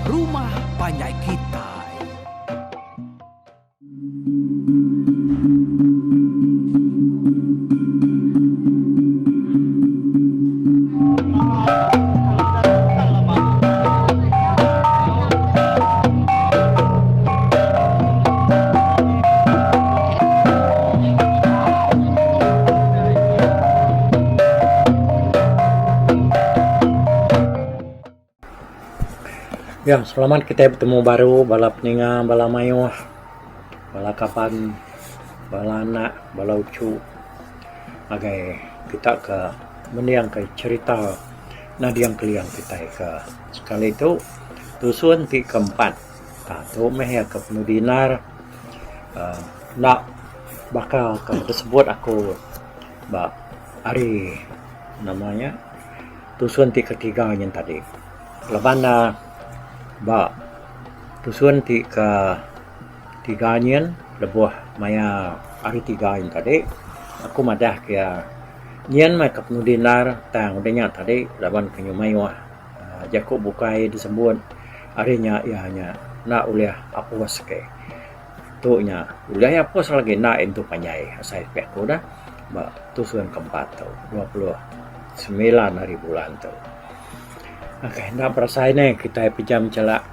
Rumah Panjai Kitai. Ya, selamat kita bertemu baru bala peninga, bala mayuh, bala kapan, bala anak, bala ucu. Agai kita ke mendiang ke cerita nadiang keliang kita ke sekali itu tusun ti keempat. Tu meh ya ke penuh dinar nak bakal ke disebut aku ba hari namanya tusun ti ketiga yang tadi. Lebana ba tusun ti ke tiga nyen lebuh maya hari tiga yang tadi aku madah kia nyen mai kap nu dinar tang udahnya tadi laban kenyu maywa jaku bukai disebut harinya ianya na uliah apa waske tu nya uliah apa lagi na itu panjai asai pek kuda ba tusun keempat tu 29 hari bulan tu. Oke, hendak perasaan ni kita pejam celak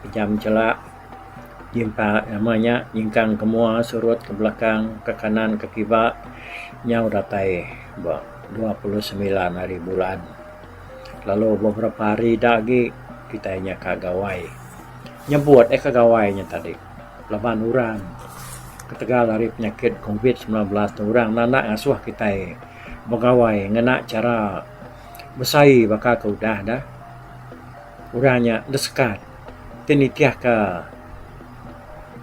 jimpa namanya jingkang kemua surut ke belakang ke kanan ke kibak nyau datai 29 hari bulan. Lalu beberapa hari lagi kita nya kagawai nyebut kagawainya tadi laban orang ketegal dari penyakit COVID-19 orang nak ngasuh kita begawai ngena cara besai bakal keudah dah urangnya desekat tinitiah ke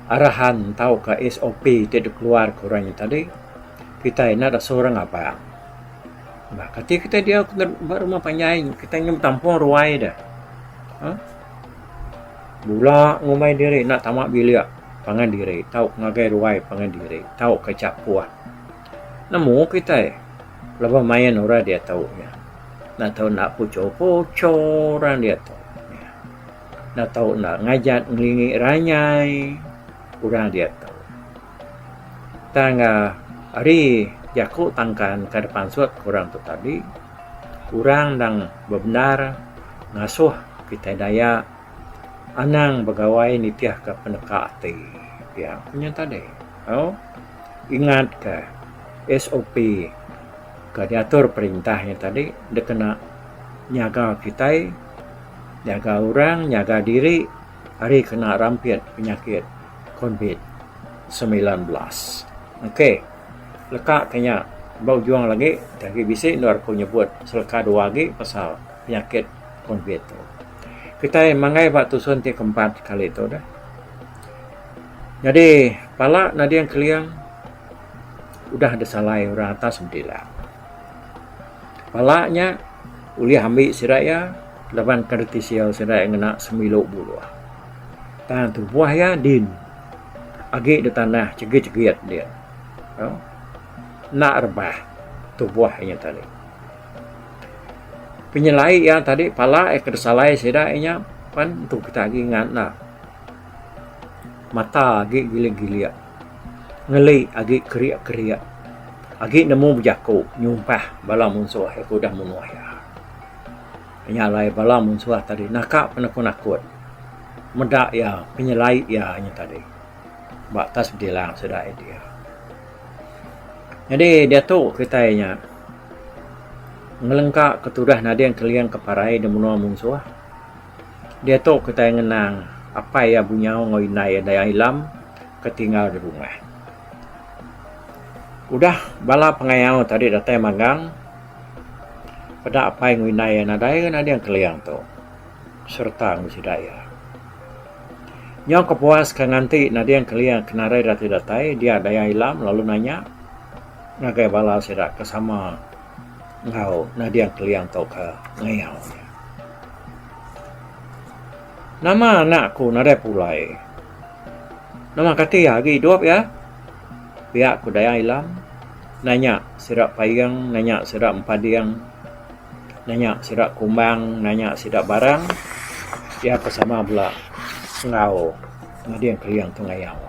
arahan tahu ke SOP tidak keluar ke orangnya tadi kita ini ada seorang apa bah ketika kita dia rumah panjai kita ingin tampung ruai dah bula ngumai diri nak tamak bilik pangan diri tahu ngagai ruai pangan diri tahu kecap puah namu kita lebih main orang dia tahu ya nak tahu nak pucuk orang dia tahu nak tahu nak ngajat ngelingi ranyai kurang dia tahu tangga hari jaku tangkan ke depan suat kurang tu tadi kurang dan benar ngasuh kita daya anang begawai nitiah ke peneka hati ya punya tadi ingat ke SOP ke diatur perintahnya tadi dia kena nyaga kita jaga orang, jaga diri, hari kena rampiat penyakit COVID-19. Okey, lekak kena bau juang lagi, lagi bisik luar ko nyebut seleka dua lagi pasal penyakit COVID tu. Kita mangai bak tusun ti keempat kali tu dah. Jadi, pala nadi yang keliang udah ada salah orang atas sembilan. Palanya uli ambil siraya laban kartisial sedai ngena semiluk buluh. Tan tu buah ya din. Agi di tanah cegit-cegit dia. Nak rebah tu buahnya tadi. Penyelai yang tadi pala kesalai sedainya pan tu kita agi ingat nah. Mata agi gili-gili. Ngeli agi keriak-keriak. Agi nemu berjaku nyumpah bala munsuh aku dah munuh ya. Penyalai bala munsuah tadi nakak penakut-nakut medak ya penyelai ya nya tadi batas bilang sudah dia jadi dia tu kitanya ngelengkak ketudah nadi yang kalian keparai dan menua munsuah dia tu kita ngenang apa ya bunyau ngoinai daya ilam ketinggal di rumah udah bala pengayau tadi datang magang pada apa yang winaya nadai kan ada yang keliang tu serta ngusidaya nyok kepuas kan nanti nadi yang keliang kenarai datai dia daya ilam lalu nanya ngagai bala sedak kesama ngau nadi yang keliang tu ke ngayau nama anakku nadai pulai nama kati lagi hidup ya pihak ku daya ilam nanya sedak payang nanya sedak empadiang nanya sidak kumbang, nanya sidak barang. Dia bersama pula ngau ngadiang keliang tu ngayau.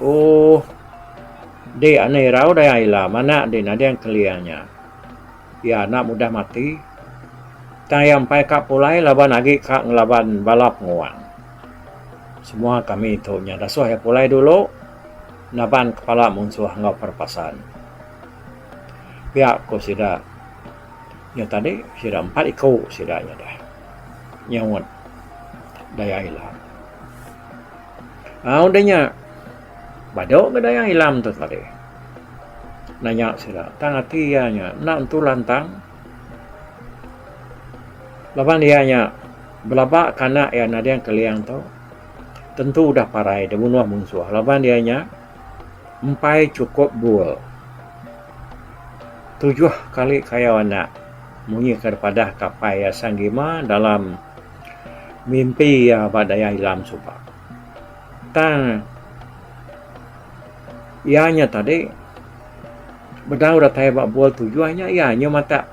Oh, dia aneh rau dah ila mana dia ngadiang keliangnya. Ya anak mudah mati. Tayam pai kak pulai laban lagi kak ngelaban balap nguang. Semua kami itu nya dasuh ya pulai dulu. Naban kepala musuh ngau perpasan. Pihak ko sida. Ya tadi sida 4 ikau sidanya dah. Nyawat daya hilang. Udahnya badok ke daya hilang tu tadi. Nanya sida, tang atianya nak tu lantang. Laban dianya belabak kana ya nadiang keliang tu. Tentu dah parai dah bunuh musuh. Laban dianya empai cukup bual. 7 kali kaya anak munyi kepada kapai ya sanggima dalam mimpi ya badaya hilam supa. Tang ianya tadi bedau ratai bak bual tujuannya ianya mata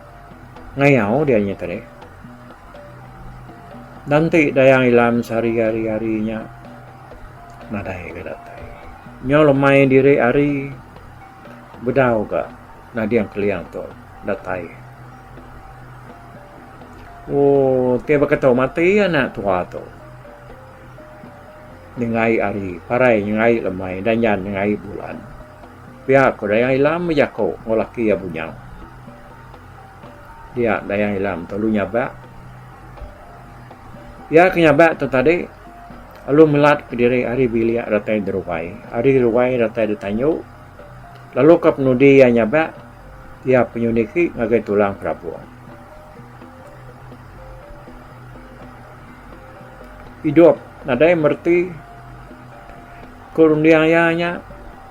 ngayau dianya tadi. Nanti dayang hilam sehari-harinya nadai ke datai. Nyo lemai diri hari bedau ka nadiang keliang tu datai. Oh, tiba kata mati anak tua tu. Nengai hari, parai nengai lemai, dan yan nengai bulan. Pihak ko dayang hilam menjako ngolaki ya bunyang. Dia dayang hilam tolu nyabak. Ya kenyabak tu tadi, lalu melat ke diri hari bilik ratai deruai. Hari deruai ratai ditanyu. Lalu ke penudi yang nyabak, dia penyuniki ngagai tulang perabuang. Hidup nadai merti kurundianya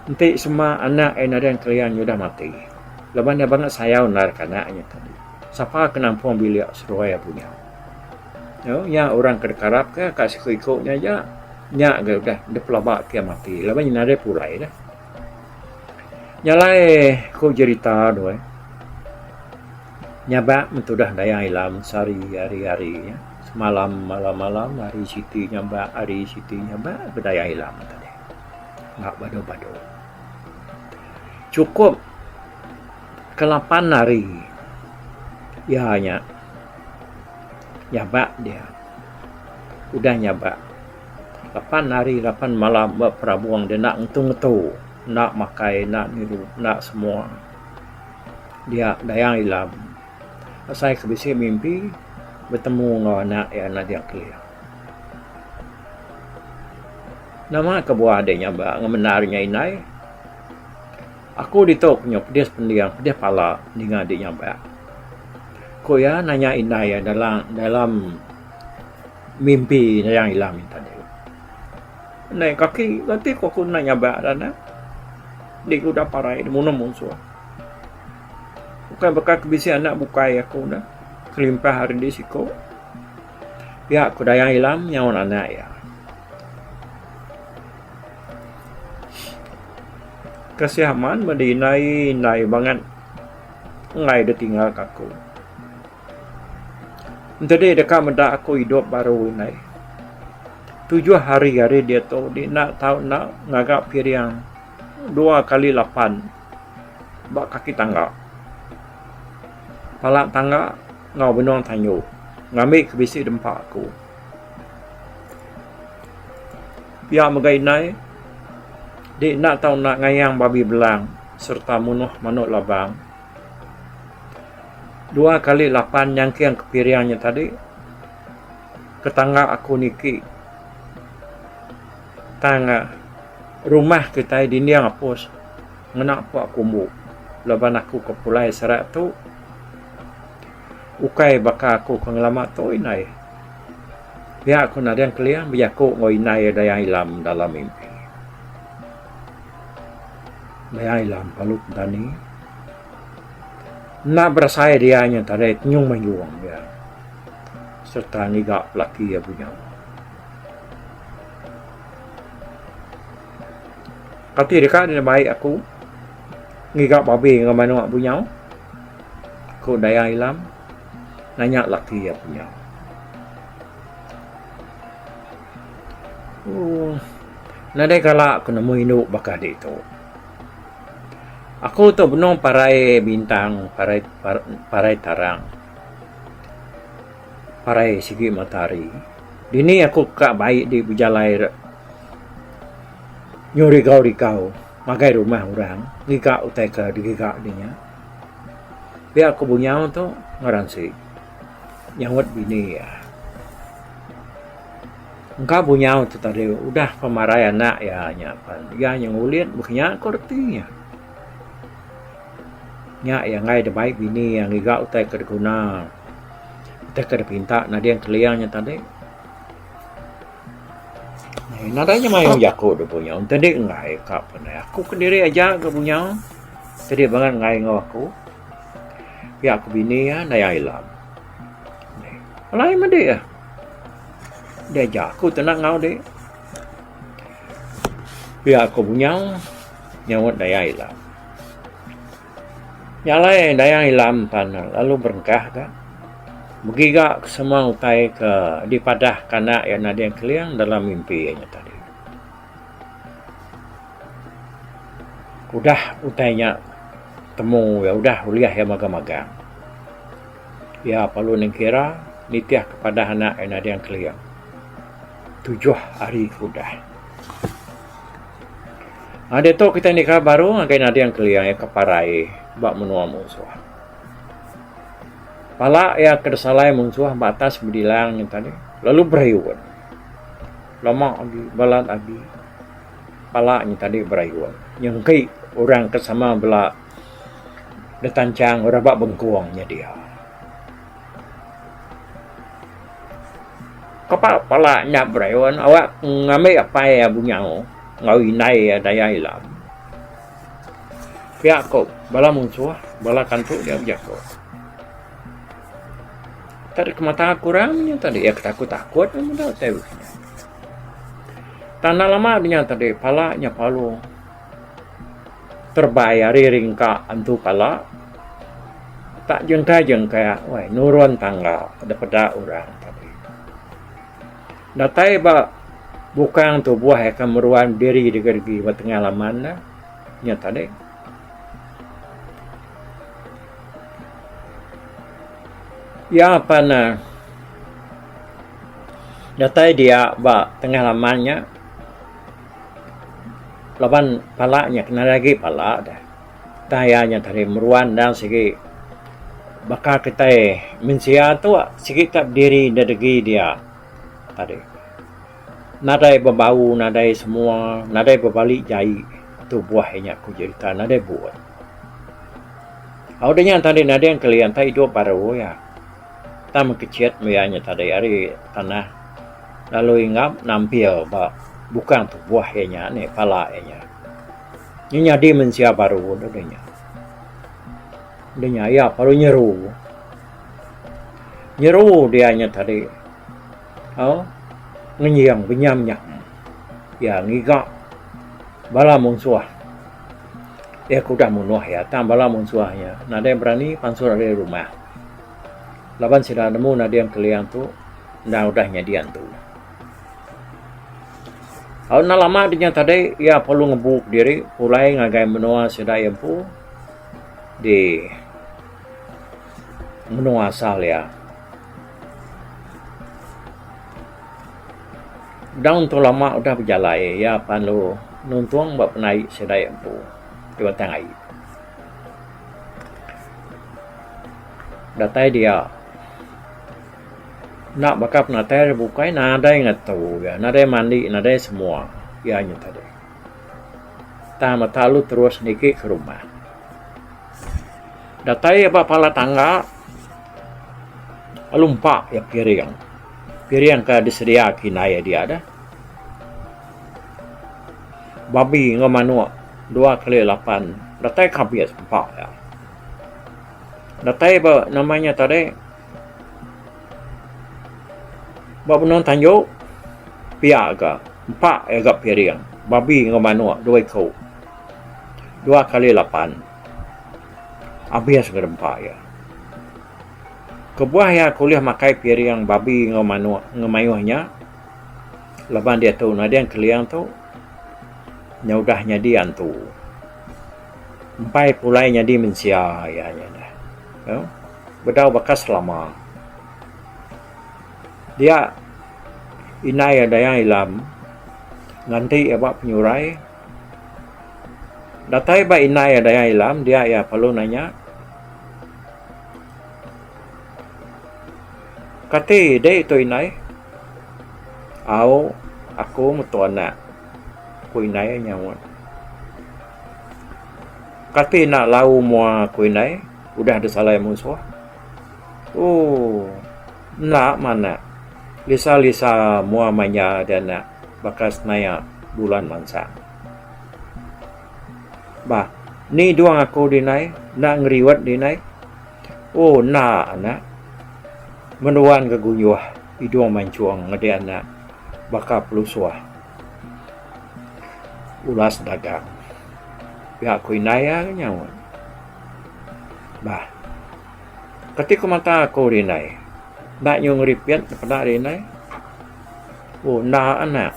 nanti semua anak nadai kalian sudah mati. Leban dia banget sayau nar kanaknya tadi. Siapa kenampung bilik seruai punya. Yo, ya orang kedekarap ke kasih ikutnya aja. Nya ke udah de pelabak dia mati. Leban nadai pulai dah. Nyalai ko cerita doy. Nyabak mentudah daya hilam sari hari-harinya. Malam, hari Siti nyambak, berdaya hilang tadi. Nggak bado-bado. Cukup ke-8 hari. Ya hanya nyabak dia. Udah nyabak. 8 hari, 8 malam perabuang dia nak ngetu-ngetu. Nak makai, nak niru, nak semua. Dia daya hilang. Saya kebisi mimpi bertemu dengan anak dia keliang. Nama kebuah adanya mbak menarnya inai. Aku ditok pedes pendiang, pedes pala dengan adiknya mbak. Ko ya nanya inai ya dalam mimpi yang hilang tadi. Nai kaki nanti kok aku nanya mbak dana. Dik udah parai munum musuh. Bukan bakal kebisi anak bukai aku dah. Kelimpah hari di siko. Pihak kudaya hilam nyawan anak ya. Kesiaman medinai nai banget. Ngai dia tinggal aku. Jadi dekat meda aku hidup baru nai. 7 hari-hari dia tu dia nak tahu nak ngagak piriang 2 kali 8 bak kaki tangga. Palak tangga ngau benong tanyo. Ngambil kebisi dempak aku. Pihak megai nai. Dia nak tahu nak ngayang babi belang. Serta munuh manuk labang. 2 kali 8 nyangkiang kepiriangnya tadi. Ketangga aku niki. Tangga. Rumah kita di niang apos. Ngenak puak kumbu. Leban aku kepulai serat tu. Ukai baka aku kengelamat tu inai. Biar aku nak yang keliang, biar aku ngoi inai ada yang hilang dalam mimpi. Daya hilang palut tani. Nak berasai dianya tadi nyung menyuang dia. Serta ngigak laki ya punya. Kati dekat dia baik aku. Ngigak babi dengan manuk punya. Aku daya hilang. Nanya laki ya punya. Nadai kala aku nemu induk baka dito. Aku tu benong parai bintang, parai tarang. Parai segi matahari. Dini aku kak baik di bujalai nyuri kau magai rumah orang. Gika utai ke digika dinya. Biar aku punya tu ngaran si nyawat bini ya. Engkau punya tu tadi udah pemarahan nak ya nyapan. Ya yang uliat bukannya kortinya. Nya yang ngai de baik bini yang giga utai ke guna. Utai ke pinta na dia yang keliangnya tadi. Nadanya mayong jako do punya. Tadi ngai ka pernah. Aku kendiri aja ke punya. Tadi banget ngai ngau aku. Ya aku bini ya naya ilam. Lain mah dia. Dia jago tenang ngau deh. Ya aku punya nyawat daya ilam. Nyalai daya ilam pan lalu berkah kan. Begiga semua utai ke dipadah kana yang ada yang keliang dalam mimpi nya tadi. Udah utainya temu ya udah uliah ya magang-magang. Ya perlu nengkira nitiah kepada anak yang ada yang keliang. 7 hari sudah. Ada tu kita nikah baru, akan ada yang keliang ya keparai, bak menua musuh. Pala ya kersalai musuh batas berdilang yang tadi, lalu berayuan. Lama lagi, balat lagi. Pala yang tadi berayuan. Yang kai orang kesama bela detancang orang bak bengkuangnya dia. Kapak pala nya berayuan awak ngambil apa ya bunyau ngau inai ya daya ilam. Pihak kau bala musuh bala kantuk dia berjago. Tadi kemata kurangnya tadi ya takut mudah tahu. Tanah lama dia tadi pala nya palu terbayar ringka antu pala tak jengka wah nurun tangga daripada orang tadi. Datai ba bukan tu buah akan meruan diri di gergi batengah laman nya tadi. Ya apa na datai dia ba tengah lamannya laban palanya kena lagi pala dah. Tayanya tadi meruan dan segi bakal kita mensia tu segi tak diri dari dia tadi. Nadai berbau, nadai semua, nadai berbalik jai tu buahnya aku cerita, nadai buat. Audanya tadi nadai yang kalian tak hidup baru ya. Tak mengkeciat mianya tadi hari tanah. Lalu ingat nampil bah bukan tu buahnya ni palanya. Ini jadi mensia baru adanya. Adanya ya baru nyeru dia nya tadi. Oh, ngenyang benyamnya. Ya ngiga bala musuh. Ya kuda munuh ya, tam bala musuhnya. Nada yang berani pansur dari rumah. Laban sudah nemu nada yang keliang tu, dah udahnya dia tu. Au na lama dia tadi ya perlu ngebuk diri, mulai ngagai menua sudah empu di menua asal ya. Daun tu lama udah berjalan ya pan lo nuntung bak naik sedai empu dua tangai. Datai dia nak bakap natai bukai nadai ngatu ya nadai mandi nadai semua ya nya tadi. Ta mata lu terus niki ke rumah. Datai apa pala tangga lumpak ya piring ka disedia kinaya dia ada. Babi ngamanua 2 kali 8. Datai habis 4 ya. Datai apa namanya tadi? Babu non tanjo pia aga 4 aga piring. Babi ngamanua 2 ekor. 2 kali 8. Habis ke 4 ya. Kebuah ya kuliah makai piring babi ngamayuhnya Laban dia tu nadian keliang tu nyaudah nyadian tu. Empai pulai nyadi mensia ya dah. Ya. Bedau bakas lama. Dia inai ada yang ilam nganti abak penyurai. Datai ba inai ada yang ilam dia ya perlu nanya. Kati dek tu inai. Aku mutu anak kuinai nyawa. Kati nak lau mua kuinai udah ada salah musuh. Nak mana? Lisa mua manya dan nak bakas naya bulan mansa. Bah, ni doang aku dinai, nak ngeriwat dinai. Nak anak. Menuan kegunyuh, hidung mancuang ngade anak. Baka pelusuah ulas dagang pihak kuinaya nyawa. Bah ketika mata aku rinai nak nyung ripiat pada rinai. Nak anak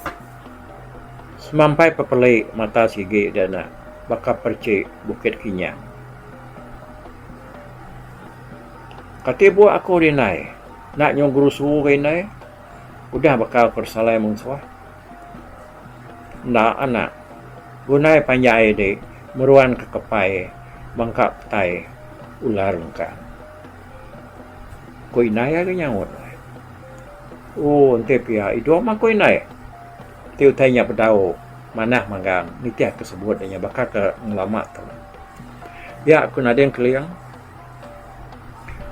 semampai pepelik mata sigi dan nak baka percik Bukit Kinyang. Ketibu aku rinai nak nyung gerusu rinai. Udah bakal persalai musuh. Nak anak gunai panjai de meruan ke kepai bangkak tai ular lengkang. Kuinai ke nyawut. Ente pia itu mah kuinai. Tiu tanya pedau manah manggang nitiah kesebut nya bakal ke ngelamat tu. Ya aku nadeng keliang.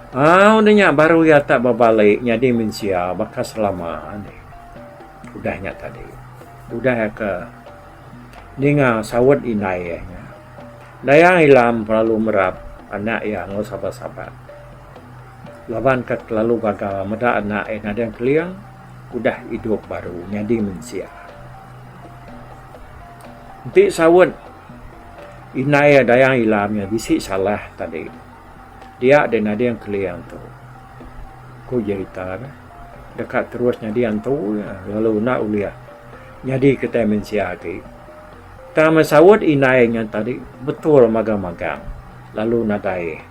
Udahnya baru ya tak berbalik nyadi mensia bakas selama ni. Udahnya tadi. Udah ke ninga sawat inai nya. Dayang ilam perlu merap anak yang sabar-sabar. Laban kat lalu gagal meda anak nadang keliang udah hidup baru nyadi mensia. Nanti sawat inai dayang ilamnya bisik salah tadi. Dia dan ada yang keliang tu. Ku cerita dekat terusnya dia tu lalu nak uliah. Jadi kita mensiati. Tama sawat inai yang tadi betul magang-magang. Lalu nadai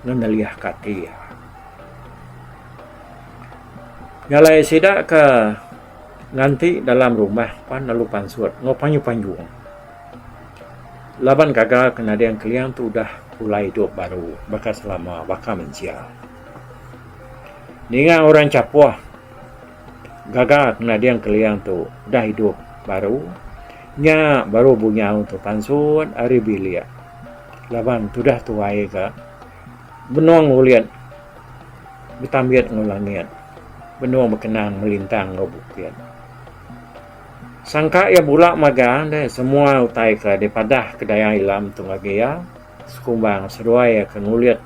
ngeneliah kati. Nyalai sidak ke nganti dalam rumah pan lalu pansuat ngopanyu-panyu. Laban gagal kena dia yang keliang tu udah mulai hidup baru bakal selama bakal mensia. Ninga orang capuah gagal kena dia yang keliang tu dah hidup baru nya baru punya untuk pansut hari bilia. Laban tu dah tuai ke benuang nguliat betambiat ngulangit benuang berkenang melintang ngobukian. Sangka ya bulak magang deh semua utai ke daripada kedaya ilam tunggagaya sekumbang seruai akan nguliat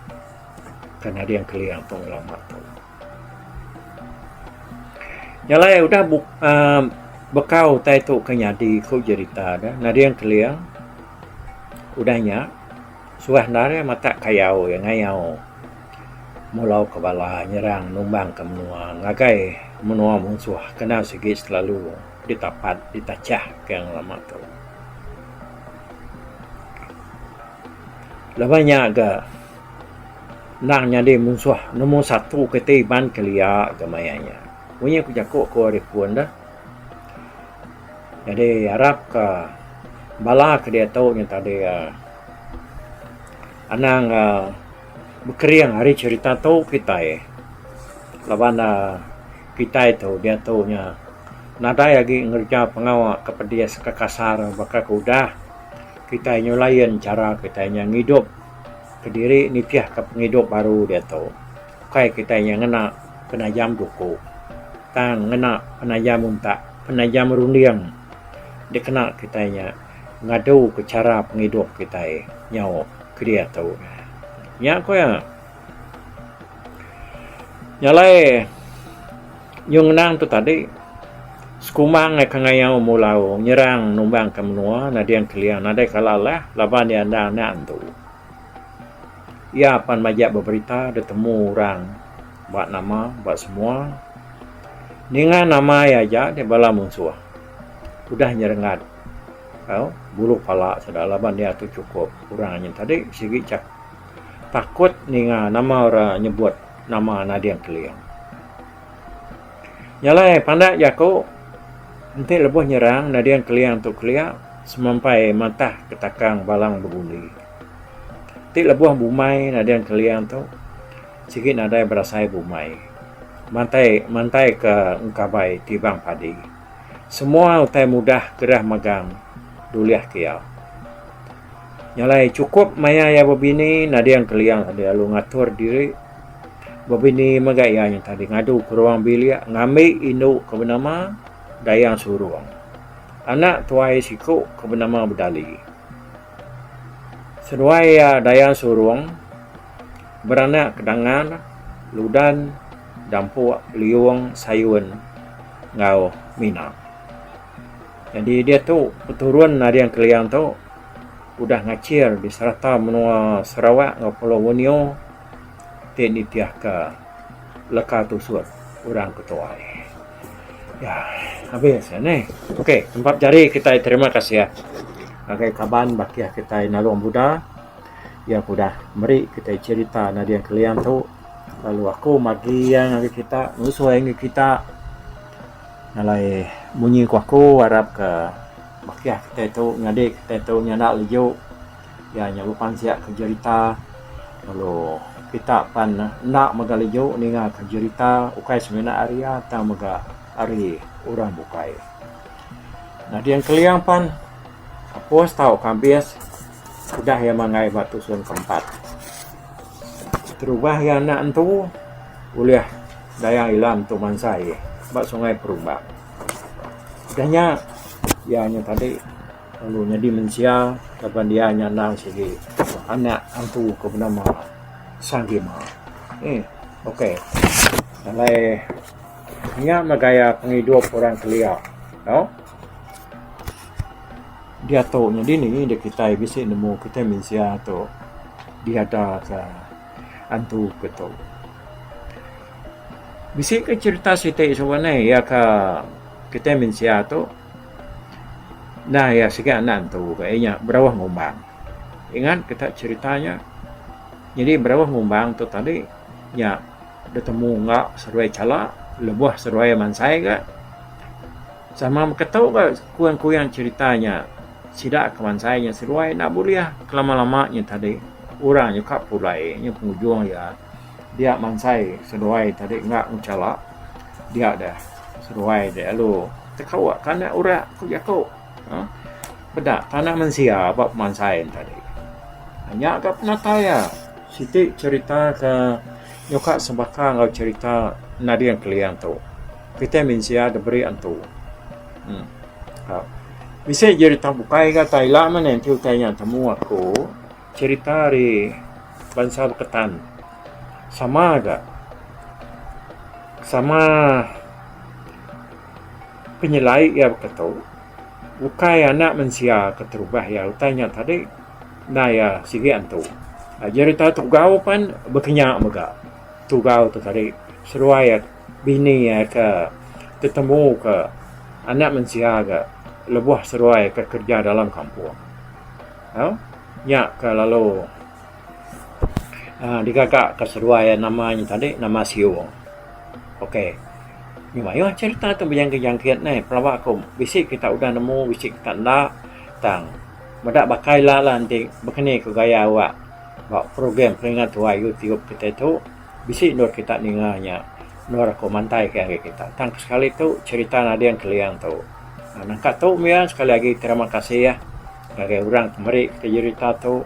karena dia yang keliang tu lama tu. Nyalai udah bekau tai tu kenyadi ku cerita dah. Nah dia yang keliang udahnya suah nare mata kayau yang ngayau mulau kepala nyerang numbang ke menua ngagai menua musuh kena segi selalu ditapat ditacah ke yang lama tu. Labanya agak nangnya dia musuh nombor satu ketiban kelia kemayanya. Punya aku jakuk ko ripun dah. Jadi harap ke bala ke dia tahu yang tadi anang berkeriang hari cerita tahu kita Labana kita itu dia tahu nya nada lagi ngerja pengawak kepada sekakasar bakal kudah kita nyulayan cara kita yang hidup ke diri ni piah ke penghidup baru dia tahu kai kita yang ngena penajam duku tang ngena penajam unta penajam rundiang dia kena kita nya ngadu ke cara penghidup kita nyau ke dia tahu nya ko ya nyalai yung nang tu tadi sekumang kangayau mulau nyerang numbang ke menua nadiang keliang nadai kalalah laban dia anda tu ya pan majak berberita ada temu orang buat nama buat semua Ninga nama aja de bala musuh. Udah nyerengat. Bulu pala sedalaban dia tu cukup kurangnya tadi sigi cak takut ninga nama orang nyebut nama nadiang keliang. Nyalai pandak jako nanti lebuh nyerang nadiang keliang tu keliang semampai matah ketakang balang berbuli. Ti lebuh bumai nadiang keliang tu sikit nadai berasai bumai. Mantai ke ungkabai tibang padi. Semua utai mudah gerah magang duliah kiau. Nyalai cukup maya ya babini nadiang keliang tadi lalu ngatur diri. Babini magayanya tadi ngadu ke ruang bilik ngambil induk ke bernama Dayang Suruang. Anak tuai siku ke bernama Bedali. Seruai Dayang Suruang beranak kedangan, ludan, dampu, liung, sayun, ngau, mina. Jadi dia tu keturun nadiang keliang tu udah ngacir di serata menua Sarawak ngau Pulau Borneo teni tiah ke leka tusur orang ketua. Ya, habis ya nih. Okey, tempat jari kita terima kasih ya. Okey, kaban bakiah kita nalung Buddha. Ya sudah meri kita cerita nadiang keliang tu. Lalu aku magi yang kita musuh yang kita nalai bunyi ku aku harap ke bakiah kita itu ngadik kita itu nyanak liu ya nyalupan siap ke cerita lalu kita pan nak magaliu ninga ke cerita ukai semena area ta maga ari orang bukai nah dia yang keliang pan apos tahu kambias sudah ya mangai batu sun keempat terubah ya nak entu uliah dayang ilam tu mansai bak sungai perubah. Dahnya ya nya tadi lalu nya dimensia kapan dia nya nang sigi anak antu ke bernama Sanggima. Okey. Alai nya magaya penghidup orang kelia. Tau? Dia tahu nya dini dia kita bisa nemu kita mensia tu dia ada ke antu ke tu. Bisa ke cerita sita sebenarnya ya kita mensia tu nah ya sikit anak tu kayaknya berawah ngumbang. Ingat kita ceritanya jadi berawah ngumbang tu tadi ya bertemu ngak seruai cala lebuh seruai mansai ke sama ketau ke kuyang-kuyang ceritanya sidak ke mansainya seruai nak buliah kelama-lamanya tadi orangnya kap pulai nya penghujung ya dia mansai seruai tadi ngak ucala dia dah seruai dia lalu tekawak kana ura ku jako beda tanah mensia bab mansai tadi hanya agak penataya siti cerita ke nyoka sebaka ngau cerita nadiang keliang tu kita mensia diberi antu bisa cerita bukai ke Thailand mana yang tanya temu aku cerita dari bangsa Ketan sama agak sama penyelai ya berkata bukai anak mensia keterubah ya tanya tadi nah ya sige antu cerita tugau pan berkenyak mega tugau tu tadi seruai bini ya ke ketemu ke anak mensia ke lebuh seruai ke kerja dalam kampung ya ke lalu digagak ke seruai namanya tadi nama Siu. Okey. Ni mayo cerita tu berjangkit-jangkit ni pelawak aku. Bisik kita udah nemu, bisik kita nak tang. Madak bakai lah nanti berkini ke gaya awak. Bawa program peringat tuai YouTube kita tu bisik nur kita ninganya. Nur aku mantai ke kita. Tang sekali tu cerita nadiang keliang tu. Nangkat tu Mia sekali lagi terima kasih ya. Bagi orang kemari kita cerita tu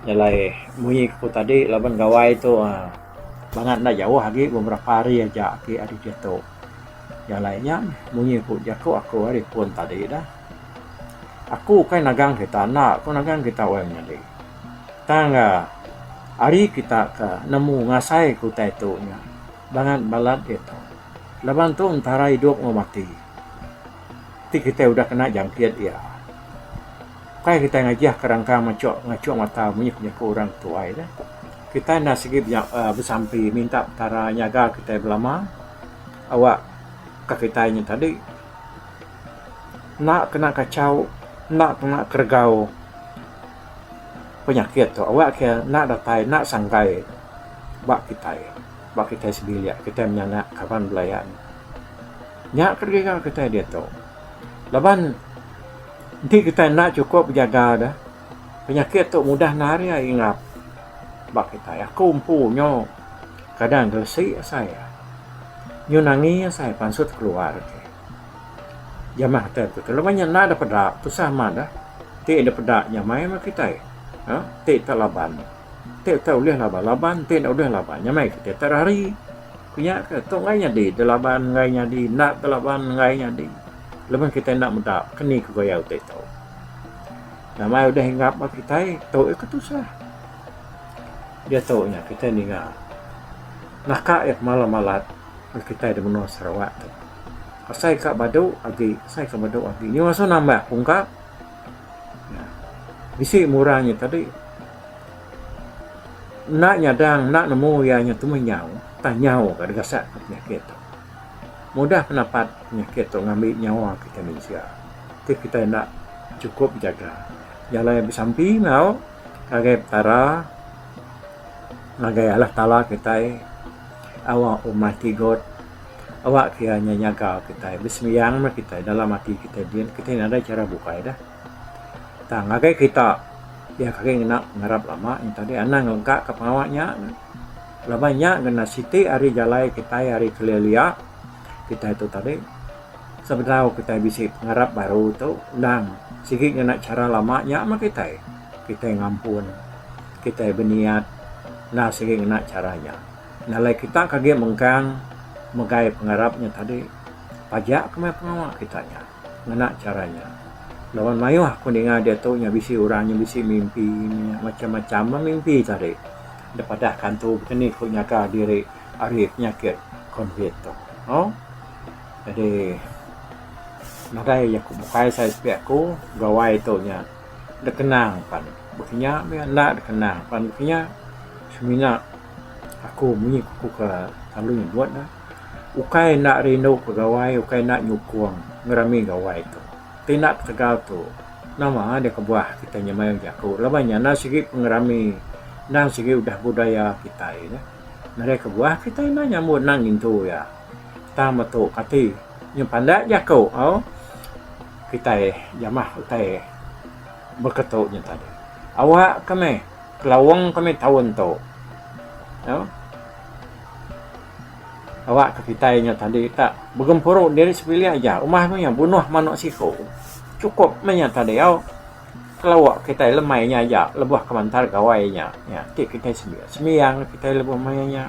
nyalai bunyi aku tadi laban gawai tu banget nak jauh lagi beberapa hari aja ki adik dia tu yang lainnya bunyi aku jago aku hari pun tadi dah aku kan nagang kita nak aku nagang kita wemnya deh tangga hari kita ke nemu ngasai ku tu nya banget balat itu laban tu antara hidup mau mati kita udah kena jangkit ya kai kita ngajah kerangka ngacok mata bunyi punya orang tuai dah kita nak segi bersampi minta tara nyaga kita belama awak kakitanya tadi nak kena kacau, nak kena kergau penyakit tu awak ke nak datai nak sangkai bak kita sebilia kita menyanak kapan belayan nyak kerja kita dia tu laban nanti kita nak cukup jaga dah penyakit tu mudah nari ingat bak kita aku umpunya kadang gelsi saya nyu nangis saya pansut keluar jamah tu kalau banyak nak ada pedak tu sama dah ti ada pedaknya mai mah kita tệ ta laban tệ ta ulih laban tệ ulih laban nyamai kita terhari punya ke tu ngai di laban ngai di nak laban ngai di lepas kita nak muda keni ke goyau tệ tau namai udah hinggap kita tu itu susah dia tahu nya kita ni ngah nak malam-malat kita ada menua Sarawak tu asai ka badu agi ni masuk nambah pungkap bisi murahnya tadi nak nyadang nak nemu ya nya tu menyau tanyau ka degasak penyakit tu mudah pendapat penyakit tu ngambil nyawa kita manusia kita nak cukup jaga jalan yang bersampi mau kagai tara ngagai Allah Taala kita awak mati god awak kianya nyaga kita bismiyang kita dalam hati kita dia kita ada cara buka dah tang ngagai kita ya kakek nak ngarap lama yang tadi anak ngengkak ke pengawaknya labanya kena siti hari jalai kita hari kelelia kita itu tadi sebenarnya kita bisa ngarap baru tu undang sikit kena cara lamanya mah kita ngampun kita berniat nah sikit kena caranya nalai kita kaget mengkang megai pengarapnya tadi pajak ke pengawak kitanya ngena caranya lawan mayu aku dengar dia tu nya bisi orangnya bisi mimpi macam-macam mimpi tadi daripada kantu begini punya ka diri hari penyakit COVID tu jadi nadai aku bukai saya sepiakku gawai tu nya dekenang pan bekinya nak dekenang pan bekinya semina aku munyi aku ke selalu buat dah ukai nak rindu pegawai ukai nak nyukung ngerami gawai tu tindak tegal tu nama dia kebuah kita nyamai jaku labanya na segi pengerami nang segi udah budaya kita ya nare kebuah kita na nyambut nang itu ya tama tu kati yang pandai jaku kita jamah utai berketuknya tadi awak kami kelawang kami tahun tu awak ke kitanya tadi tak bergempuruk dari sepilih aja rumah tu yang bunuh manuk siko cukup menya tadi kalau awak kita lemainya aja lebuh kemantar gawainya ya kita semiyang kita lebuh mayanya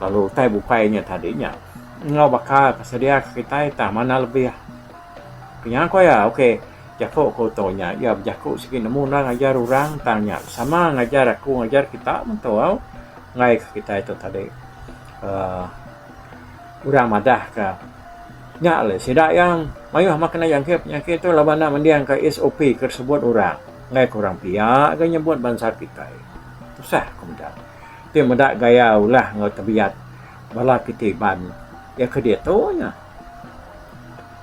lalu tai bukainya tadinya ngau bakal kesedia kita tak mana lebih punya kau ya oke jago kotonya ya jago segi nemu ngajar orang tanya sama ngajar aku ngajar kita mentau ngai kita itu tadi urang madah ke nya le sidak yang mayuh makna yang ke penyakit tu labana mendiang ke SOP tersebut orang ngai kurang pihak ke nyebut bangsa kita susah kemudian dia medak gaya ulah ngau tabiat bala kitiban ya ke dia tu nya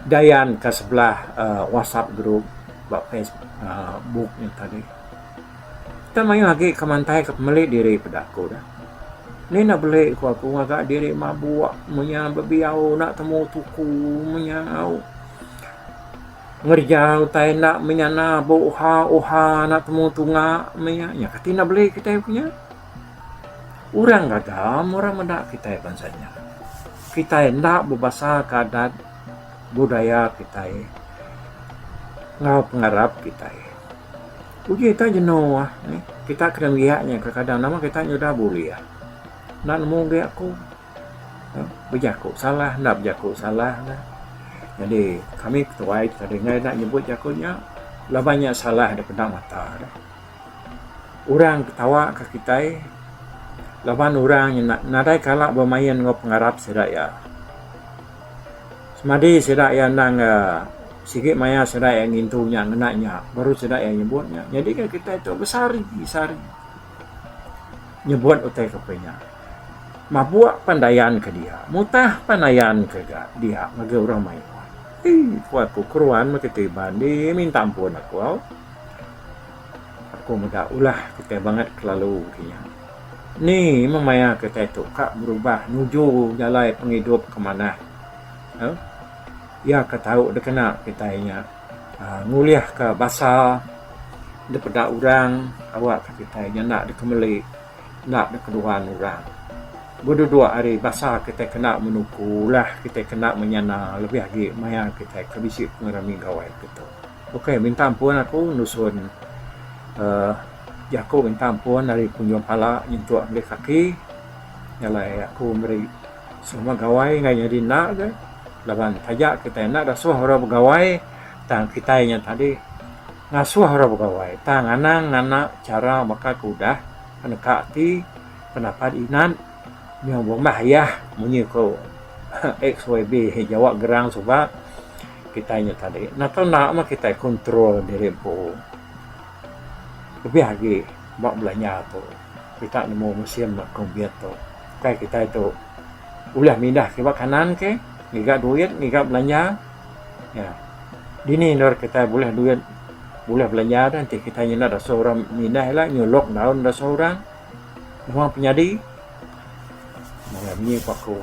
dayan ke sebelah WhatsApp group bak Facebook ni tadi kita mayuh lagi kemantai ke pemilik diri pedaku dah ni nak beli aku agak diri mabuk punya bebiau nak temu tuku punya ngerjau tai nak menyana uha nak temu tunga punya ya katina beli kita punya orang gagam orang mendak kita bangsanya kita hendak berbahasa kadat budaya kita ngau pengarap kita uji kita jenuh kita kena lihatnya kadang nama kita nyudah boleh ya nak nemu dia aku berjaku salah nak berjaku salah dah. Jadi kami ketua tadi ngai nak nyebut jakunya lah banyak salah daripada mata dah. Orang ketawa ke kita lawan orang yang nadai kalak bermain ngau pengarap sedaya semadi sedaya nang sikit maya sedaya ngintunya ngenaknya baru sedaya nyebutnya jadi kan kita itu besari nyebut utai kepenya Mabuak pandayan ke dia, mutah pandayan ke dia, ngaga orang main. Kuat aku keruan makitiban, di minta ampun aku. Aku muda ulah kita banget kelalu kaya. Ni memaya kita itu kak berubah nuju jalan penghidup kemana. Ya ketahu dah kena kita nya nguliah ke bahasa daripada orang awak kita nya nak dikemeli nak dekeduan orang. Berdua hari bahasa kita kena menukulah, kita kena menyana lebih lagi maya kita kebisik pengerami gawai kita. Okey, minta ampun aku nusun aku minta ampun dari kunjung pala nyentuh ambil kaki. Nyalai aku beri semua gawai ngai jadi nak je. Lawan tajak kita nak rasuh orang bergawai tang kita yang tadi ngasuh orang bergawai tang anang anak cara maka kudah penekati pendapat inan yang bahaya munyi ko XYB jawab gerang sebab kita nya tadi nak tahu nak mah kita kontrol diri po lebih lagi buat belanja tu kita nemu museum nak kombiat tu kayak kita itu ulah mindah ke kanan ke ngiga duit ngiga belanja ya dini nor kita boleh duit boleh belanja nanti kita nya ada seorang mindah lah nyolok daun ada seorang memang penyadi mengambil paku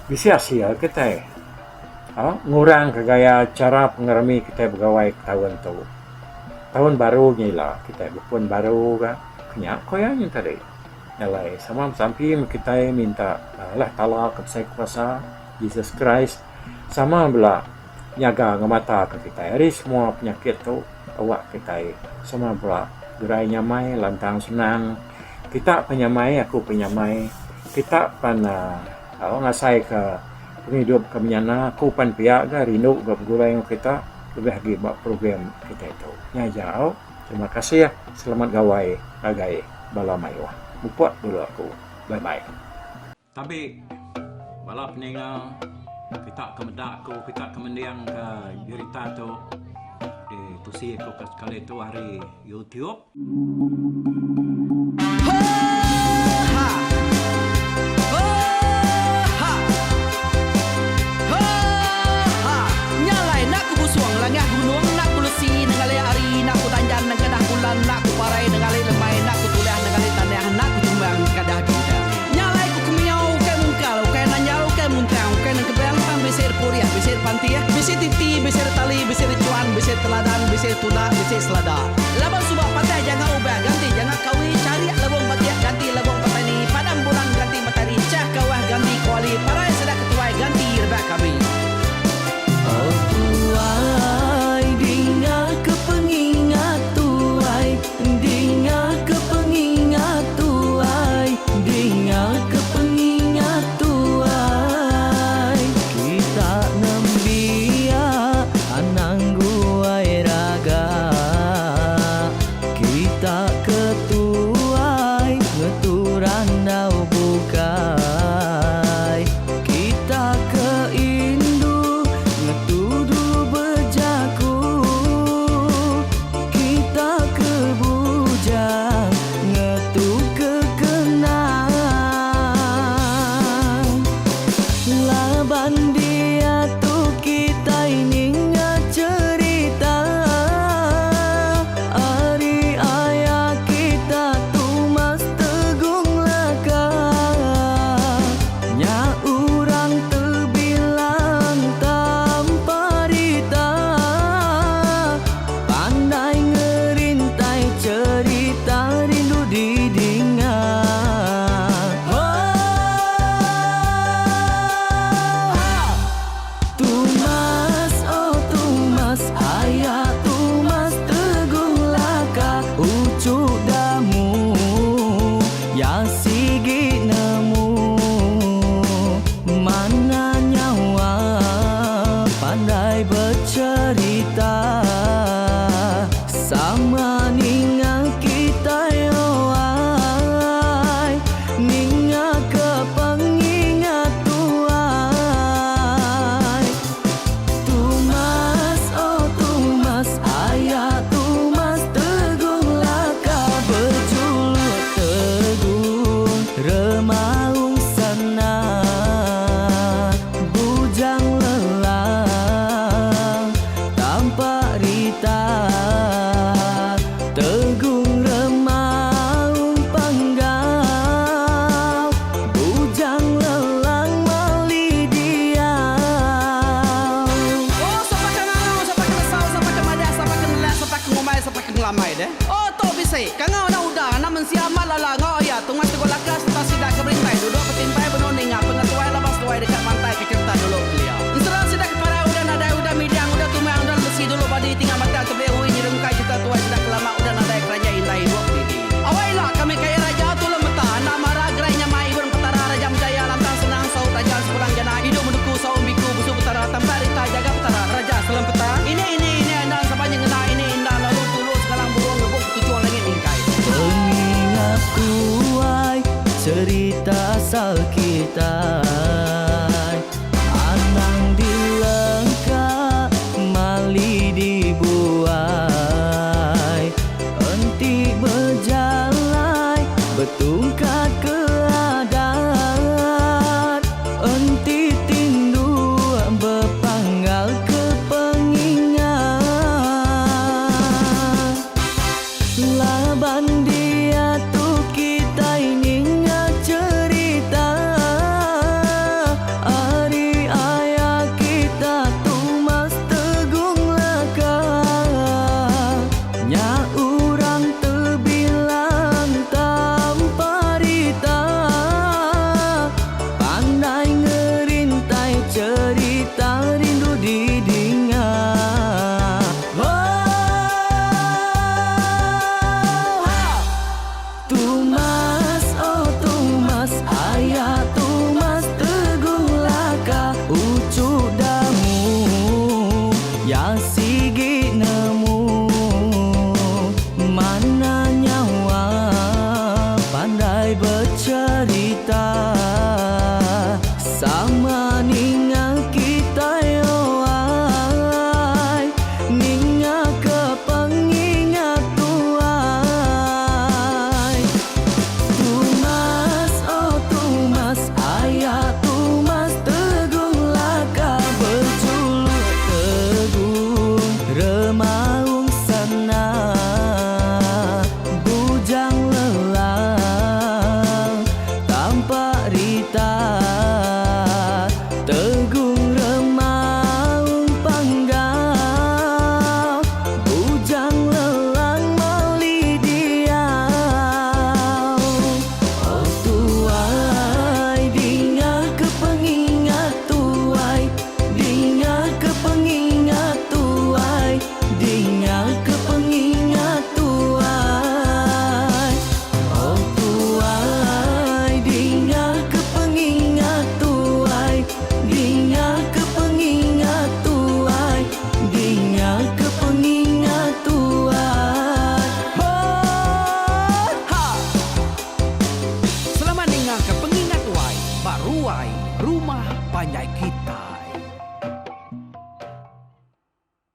bisa sia kita ngurang ke gaya cara pengerami kita bergawai tahun baru lah kita bukan baru kan kenyak koyanya tadi nyalai sama sampai kita minta Allah Ta'ala ke kuasa Jesus Christ sama belah nyaga ngemata ke kita hari semua penyakit tu awak kita sama belah gerai nyamai lantang senang kita penyamai aku penyamai kita pan ngasai ke penghidup kemenyana aku pan pihak ke rindu ke gulai kita lebih lagi buat program kita itu nyajau terima kasih ya selamat gawai agai balamayo buat dulu aku bye bye tapi balap ninga kita kemedak aku kita kemendiang ke berita tu di tusi aku kali itu hari YouTube Langah gunung nak kulusi nengali ari nak kutanjan nang kedah bulan nak kuparai nengali lemai nak kutulah nengali tanah nak kutumbang kadah kita nyalai ku kumiau ke mungkal ke nanyau ke muntang ke nang kebang pam besir puriah besir pantiah besir titi besir tali besir cuan besir teladan besir tuna besir selada laban subah patah jangan ubah ganti jangan kawi cari labong patiah ganti labong petani padam bulan ganti matahari cah kawah ganti kuali parai sedak ketuai ganti rebak kami oh tuai dinga kepengingat tuai dinga kepengingat tuai dinga kepengingat tuai kita nembia anang guai raga kita ketuai cerita kita. Anang dilengkap mali dibuai, enti berjalan betungkat ke adat, enti tindu berpanggal ke pengingat. Laban dia tu kita ini cerita, hari ayah kita tu mas tegung laka, nya urang terbilang tanpa rita, pandai ngerintai cerita rindu didingat. Tumas, oh Tumas, ayah Tumas teguh laka, ucuk damu ya sigi nemu, mana nyawa pandai bercerita, sama ninga kita yoai, ninga ke pengingat tuai. Tumas, oh Tumas, ayah Tumas teguh laka, berjuluk teguh remaung sana, bujang lelang tanpa rita, tegung remaung panggal, bujang lelang mali diau. Oh tuai, dinga ke pengingat tuai, dinga ke pengingat tuai, dinga ke pengingat tuai. Oh tuai, dinga ke pengingat tuai, dinga ke pengingat tuai, dinga ke pengingat tuai. Ha! Selamat dengar ke pengingat wai, baruai rumah panjai kita.